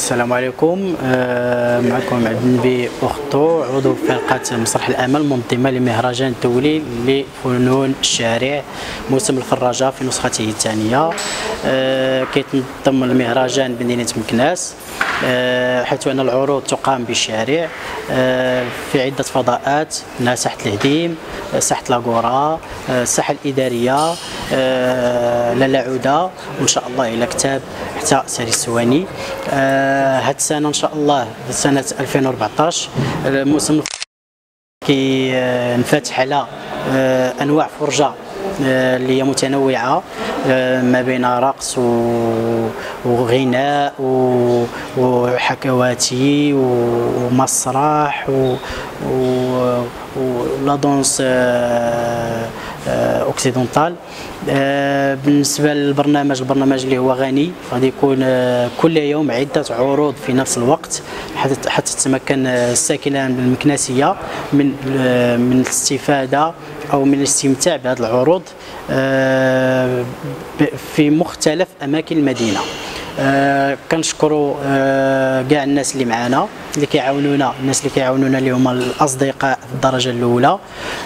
السلام عليكم. معكم عبد النبي أختو، عضو فرقة مسرح الأمل، منظمة لمهرجان دولي لفنون الشارع موسم الفراجة في نسخته الثانية. كيتنظم المهرجان بمدينة مكناس، حيث أن العروض تقام بالشارع في عدة فضاءات، منها ساحة الهديم، ساحة لاكورا، الساحة الإدارية، لالا عودة، وإن شاء الله إلى كتاب حتى ساري السواني. هاد السنة إن شاء الله سنة 2014 الموسم كينفتح على أنواع فرجة اللي هي متنوعة، ما بين رقص وغناء وحكواتي ومسرح ولا دونس اوكسيدونتال. بالنسبه للبرنامج، البرنامج اللي هو غني، غادي يكون كل يوم عده عروض في نفس الوقت حتى تتمكن الساكنه المكناسيه من الاستفاده او من الاستمتاع بهذه العروض في مختلف اماكن المدينه. كنشكروا كاع الناس اللي معنا اللي كيعاونونا، اللي هما الاصدقاء في الدرجه الاولى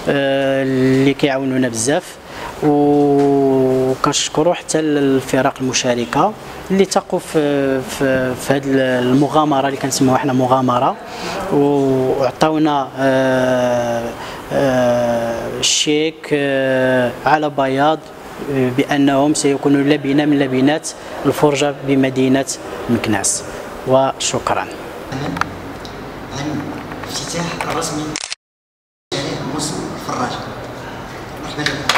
اللي كيعاونونا بزاف، وكنشكروا حتى الفرق المشاركه اللي تقوا في هذه المغامره اللي كنسموها حنا مغامره، وعطاونا الشيك على بياض بأنهم سيكونوا لبنة من لبنات الفرجة بمدينة مكناس. وشكرا. عن افتتاح الرسمي موسم الفراجة، مرحبا بكم.